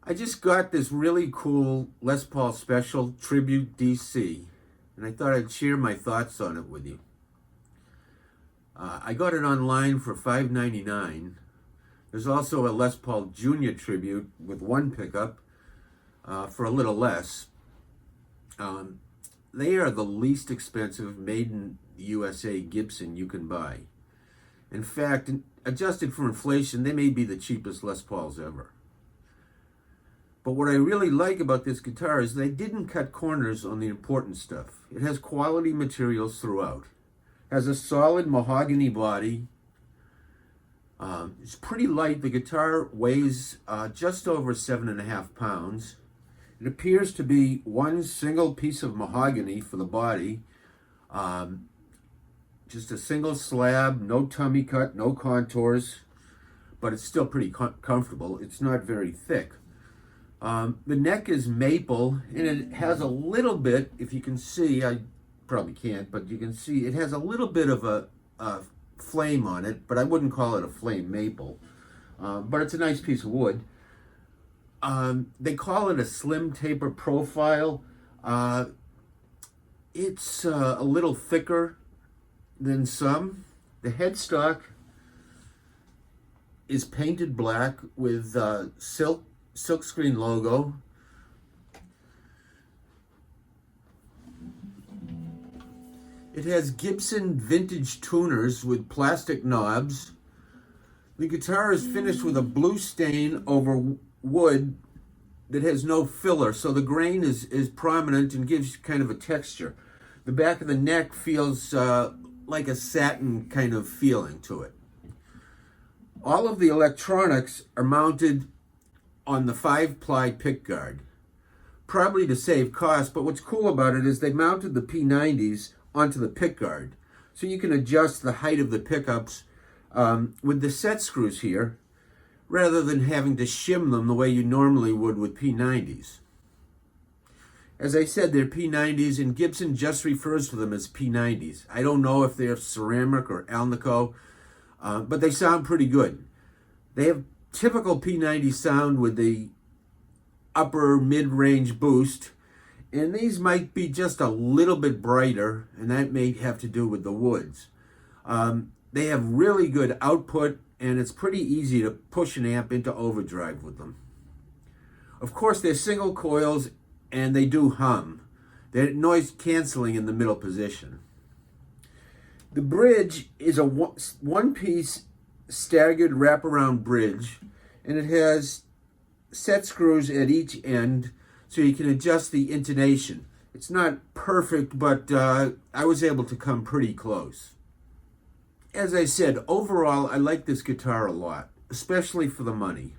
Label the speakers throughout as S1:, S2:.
S1: I just got this really cool Les Paul Special Tribute DC, and I thought I'd share my thoughts on it with you. I got it online for $5.99. There's also a Les Paul Junior Tribute with one pickup for a little less. They are the least expensive made in the USA Gibson you can buy. In fact, adjusted for inflation, they may be the cheapest Les Pauls ever. But what I really like about this guitar is they didn't cut corners on the important stuff. It has quality materials throughout. It has a solid mahogany body. It's pretty light. The guitar weighs just over 7.5 pounds. It appears to be one single piece of mahogany for the body. Just a single slab, no tummy cut, no contours, but it's still pretty comfortable. It's not very thick. The neck is maple, and it has a little bit, if you can see, I probably can't, but you can see it has a little bit of a flame on it, but I wouldn't call it a flame maple. But it's a nice piece of wood. They call it a slim taper profile. It's a little thicker than some. The headstock is painted black with silkscreen logo. It has Gibson vintage tuners with plastic knobs. The guitar is finished with a blue stain over wood that has no filler, so the grain is prominent and gives kind of a texture. The back of the neck feels like a satin kind of feeling to it. All of the electronics are mounted on the 5-ply pickguard, probably to save cost, but what's cool about it is they mounted the P90s onto the pickguard, so you can adjust the height of the pickups with the set screws here, rather than having to shim them the way you normally would with P90s. As I said, they're P90s, and Gibson just refers to them as P90s. I don't know if they're ceramic or Alnico, but they sound pretty good. They have typical P90 sound with the upper mid-range boost, and these might be just a little bit brighter, and that may have to do with the woods. They have really good output, and it's pretty easy to push an amp into overdrive with them. Of course, they're single coils, and they do hum. They're noise canceling in the middle position. The bridge is a one-piece staggered wraparound bridge, and it has set screws at each end so you can adjust the intonation. It's not perfect, but I was able to come pretty close. As I said, overall, I like this guitar a lot, especially for the money.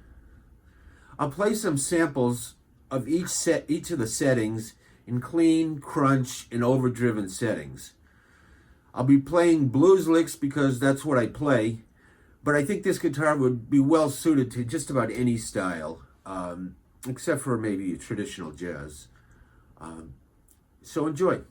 S1: I'll play some samples of each of the settings in clean, crunch, and overdriven settings. I'll be playing blues licks because that's what I play, but I think this guitar would be well suited to just about any style, except for maybe traditional jazz. So enjoy.